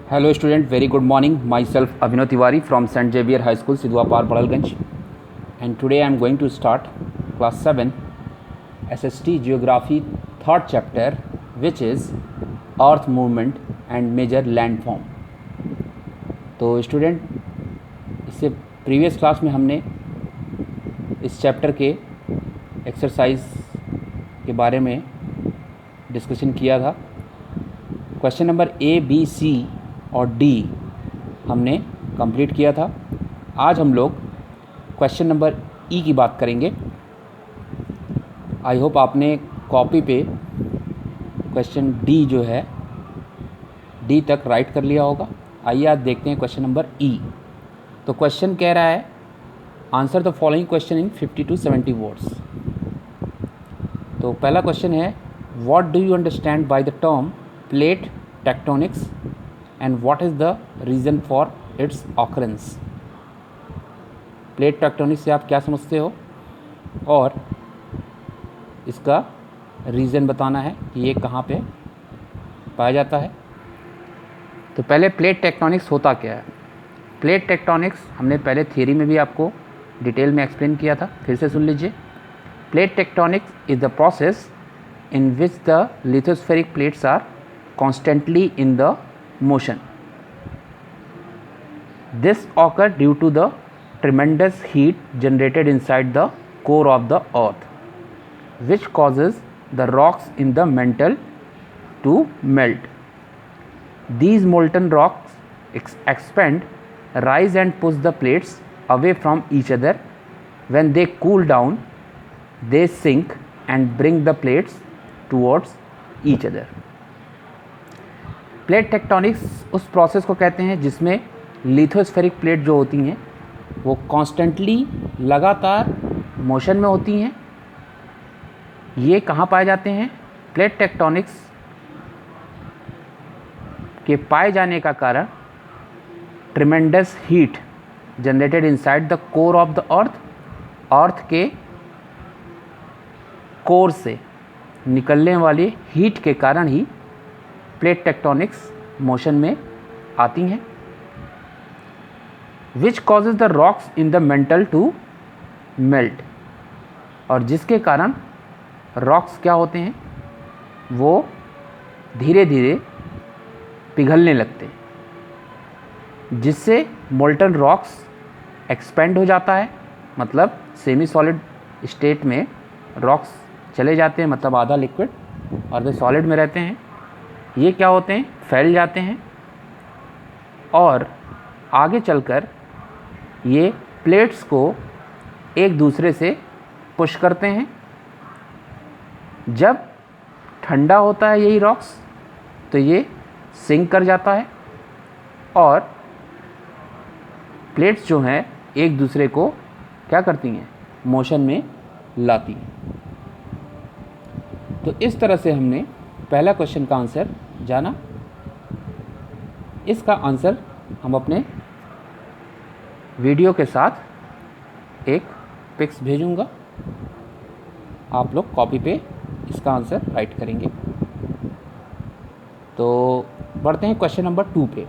Hello student, very good morning. Myself Abhinav Tiwari from St. Xavier High School, Sidhuapar, Padalganj. And today I am going to start class 7 SST Geography 3rd chapter, which is Earth Movement and Major Landform. तो student, इससे previous class में हमने इस chapter के exercise के बारे में discussion किया था। क्वेश्चन नंबर ए, बी, सी और डी हमने कंप्लीट किया था। आज हम लोग क्वेश्चन नंबर ई की बात करेंगे। आई होप आपने कॉपी पे क्वेश्चन डी जो है डी तक राइट कर लिया होगा। आइए आज देखते हैं क्वेश्चन नंबर ई। तो क्वेश्चन कह रहा है answer the following question in 50 to 70 words. तो पहला क्वेश्चन है, what do you understand by the term plate tectonics and what is the reason for its occurrence. Plate tectonics से आप क्या समझते हो और इसका रीज़न बताना है कि ये कहाँ पे पाया जाता है। तो पहले प्लेट टेक्टोनिक्स होता क्या है। प्लेट टेक्टोनिक्स हमने पहले थियरी में भी आपको डिटेल में एक्सप्लेन किया था, फिर से सुन लीजिए। Plate tectonics is the process in which the lithospheric plates are constantly in the motion. This occurs due to the tremendous heat generated inside the core of the earth, which causes the rocks in the mantle to melt. These molten rocks expand, rise and push the plates away from each other. When they cool down, they sink and bring the plates towards each other. Plate tectonics उस process को कहते हैं जिसमें lithospheric plate जो होती हैं वो constantly लगातार मोशन में होती हैं। ये कहाँ पाए जाते हैं? प्लेट टेक्टोनिक्स के पाए जाने का कारण tremendous heat generated inside the core of the earth के कोर से निकलने वाली हीट के कारण ही प्लेट टेक्टोनिक्स मोशन में आती हैं। Which causes the rocks in the mantle to melt, और जिसके कारण रॉक्स क्या होते हैं वो धीरे धीरे पिघलने लगते हैं, जिससे मोल्टन रॉक्स एक्सपेंड हो जाता है। मतलब सेमी सॉलिड स्टेट में रॉक्स चले जाते हैं, मतलब आधा लिक्विड और वे सॉलिड में रहते हैं। ये क्या होते हैं? फैल जाते हैं और आगे चलकर ये प्लेट्स को एक दूसरे से पुश करते हैं। जब ठंडा होता है यही रॉक्स तो ये सिंक कर जाता है और प्लेट्स जो हैं एक दूसरे को क्या करती हैं? मोशन में लाती हैं। तो इस तरह से हमने पहला क्वेश्चन का आंसर जाना। इसका आंसर हम अपने वीडियो के साथ एक पिक्स भेजूंगा, आप लोग कॉपी पे इसका आंसर राइट करेंगे। तो बढ़ते हैं क्वेश्चन नंबर 2 पे।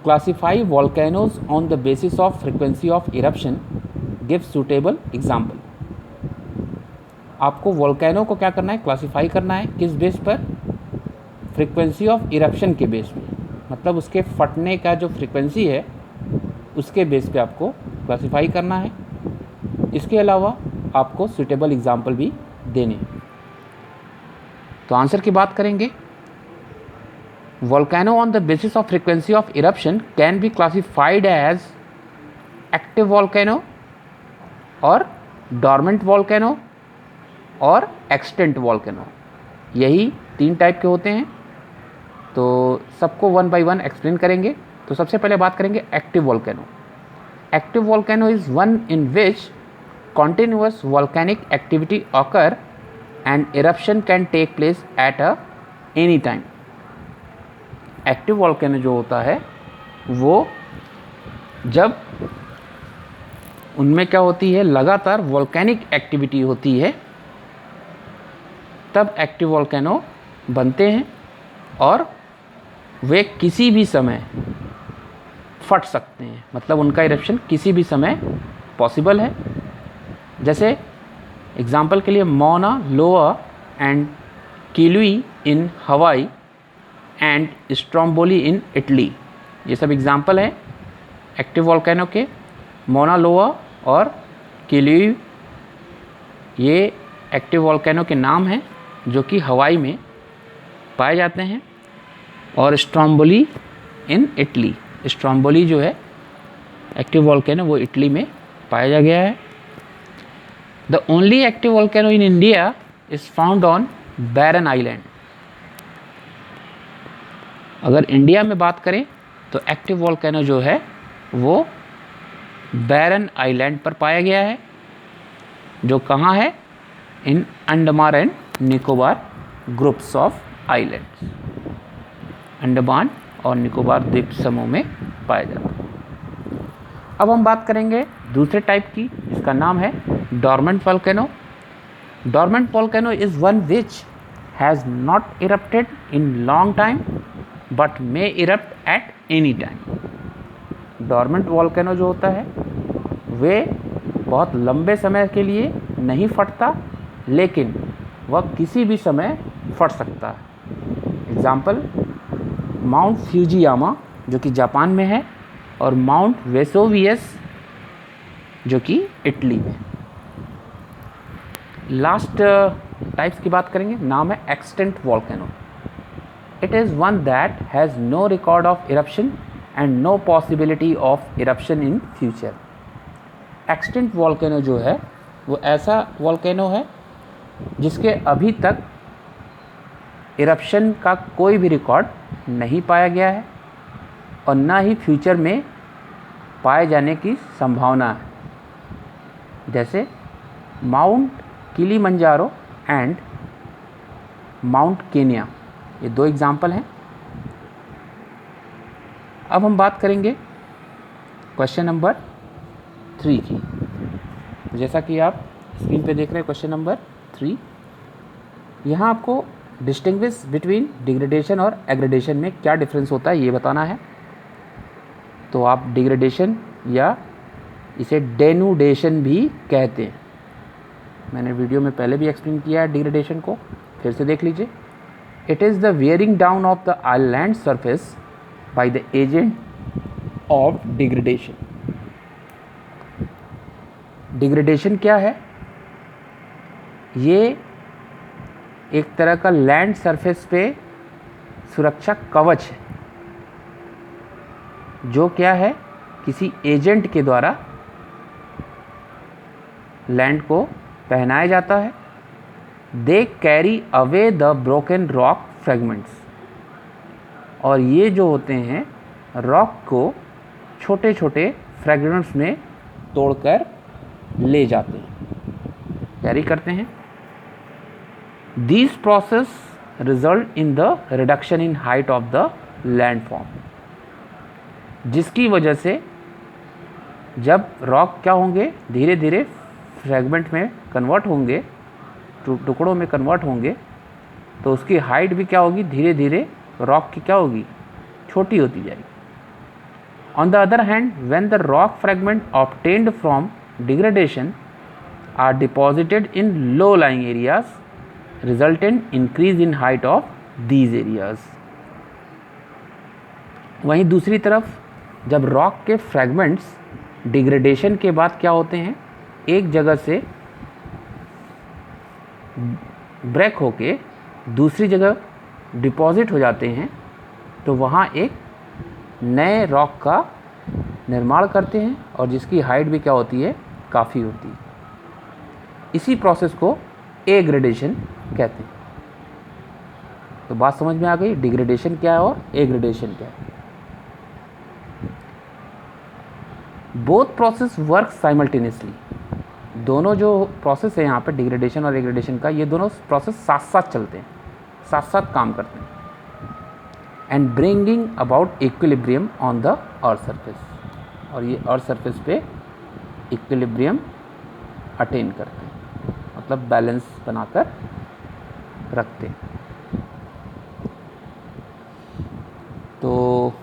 Classify volcanoes on the basis of frequency of eruption, give suitable example. आपको वॉल्केनो को क्या करना है? क्लासीफाई करना है। किस बेस पर? फ्रीक्वेंसी ऑफ इरप्शन के बेस पे, मतलब उसके फटने का जो फ्रीक्वेंसी है उसके बेस पे आपको क्लासीफाई करना है। इसके अलावा आपको सूटेबल एग्जाम्पल भी देने हैं। तो आंसर की बात करेंगे। Volcano on the basis of frequency of eruption can be classified as active volcano और डॉर्मेंट वॉल्केनो और एक्सटेंट वॉल्केनो। यही 3 टाइप के होते हैं। तो सबको 1 by 1 एक्सप्लेन करेंगे। तो सबसे पहले बात करेंगे active volcano. Active volcano is one in which continuous volcanic activity occur and eruption can take place at any time. Active volcano जो होता है वो जब उनमें क्या होती है? लगातार वॉल्केनिक एक्टिविटी होती है, तब एक्टिव वॉल्केनो बनते हैं। और वे किसी भी समय फट सकते हैं, मतलब उनका इरप्शन किसी भी समय पॉसिबल है। जैसे एग्जाम्पल के लिए मौना लोआ एंड किलुई इन हवाई एंड स्ट्रोम्बोली इन इटली, ये सब एग्जाम्पल हैं एक्टिव वॉल्केनो के। मौना लोआ और किलुई ये एक्टिव वॉल्केनो के नाम हैं जो कि हवाई में पाए जाते हैं। और स्ट्रोम्बोली इन इटली, स्ट्रोम्बोली जो है एक्टिव वॉल्केनो वो इटली में पाया गया है। The only active volcano in India is found on Barren Island. अगर इंडिया में बात करें तो एक्टिव वॉल्केनो जो है वो बैरन आइलैंड पर पाया गया है, जो कहाँ है, in Andaman and Nicobar groups of islands, Andaman और निकोबार द्वीप समूह में पाया जाता है। अब हम बात करेंगे दूसरे टाइप की, जिसका नाम है dormant volcano. Dormant volcano is one which has not erupted in long time but may erupt eight any time. Dormant volcano जो होता है वे बहुत लंबे समय के लिए नहीं फटता, लेकिन वह किसी भी समय फट सकता है। एग्जाम्पल माउंट फ्यूजियामा जो कि जापान में है, और माउंट वेसुवियस जो कि इटली में। लास्ट टाइप्स की बात करेंगे, नाम है extinct volcano. It is one that has no record of eruption and no possibility of eruption in future. Extinct volcano जो है वो ऐसा वॉल्केनो है जिसके अभी तक इरप्शन का कोई भी रिकॉर्ड नहीं पाया गया है और ना ही फ्यूचर में पाए जाने की संभावना है। जैसे mount Kilimanjaro and mount Kenya, ये दो एग्जाम्पल हैं। अब हम बात करेंगे क्वेश्चन नंबर 3 की। जैसा कि आप स्क्रीन पे देख रहे हैं क्वेश्चन नंबर 3, यहाँ आपको डिस्टिंग्विश बिटवीन डिग्रेडेशन और एग्रेडेशन में क्या डिफरेंस होता है ये बताना है। तो आप डिग्रेडेशन या इसे डेनुडेशन भी कहते हैं, मैंने वीडियो में पहले भी एक्सप्लेन किया है डिग्रेडेशन को, फिर से देख लीजिए। It is the wearing down of the land surface by the agent of degradation. Degradation क्या है? ये एक तरह का लैंड सरफेस पे सुरक्षा कवच है, जो क्या है, किसी एजेंट के द्वारा लैंड को पहनाया जाता है। They carry away the broken rock fragments, और ये जो होते हैं रॉक को छोटे छोटे फ्रेगमेंट्स में तोड़कर ले जाते हैं, कैरी करते हैं। This process result in the reduction in height of the landform, जिसकी वजह से जब रॉक क्या होंगे, धीरे धीरे फ्रेगमेंट में कन्वर्ट होंगे, टुकड़ों में कन्वर्ट होंगे, तो उसकी हाइट भी क्या होगी, धीरे धीरे रॉक की क्या होगी, छोटी होती जाएगी। On the other hand, when the rock fragment obtained from degradation are deposited in low lying areas, resultant increase in height of these areas. वहीं दूसरी तरफ जब रॉक के फ्रेगमेंट्स डिग्रेडेशन के बाद क्या होते हैं, एक जगह से ब्रेक होके दूसरी जगह डिपॉजिट हो जाते हैं, तो वहाँ एक नए रॉक का निर्माण करते हैं और जिसकी हाइट भी क्या होती है, काफ़ी होती है। इसी प्रोसेस को एग्रेडेशन कहते हैं। तो बात समझ में आ गई, डिग्रेडेशन क्या है और एग्रेडेशन क्या है। बोथ प्रोसेस वर्क साइमल्टेनियसली, दोनों जो प्रोसेस है यहाँ पे डिग्रेडेशन और एग्रेडेशन का, ये दोनों प्रोसेस साथ साथ चलते हैं, साथ साथ काम करते हैं। And bringing about equilibrium on the earth surface, और ये अर्थ सरफेस पे इक्विलिब्रियम अटेन करते हैं, मतलब बैलेंस बनाकर रखते हैं। तो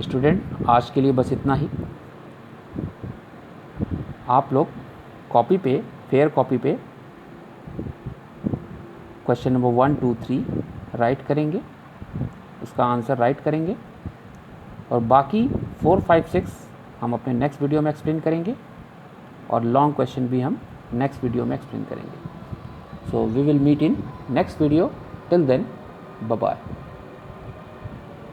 स्टूडेंट, आज के लिए बस इतना ही। आप लोग कॉपी पे, फेयर कॉपी पे क्वेश्चन नंबर 1, 2, 3 राइट करेंगे, उसका आंसर राइट करेंगे, और बाकी 4, 5, 6 हम अपने नेक्स्ट वीडियो में एक्सप्लेन करेंगे, और लॉन्ग क्वेश्चन भी हम नेक्स्ट वीडियो में एक्सप्लेन करेंगे। So we will meet in next video. Till then, bye bye.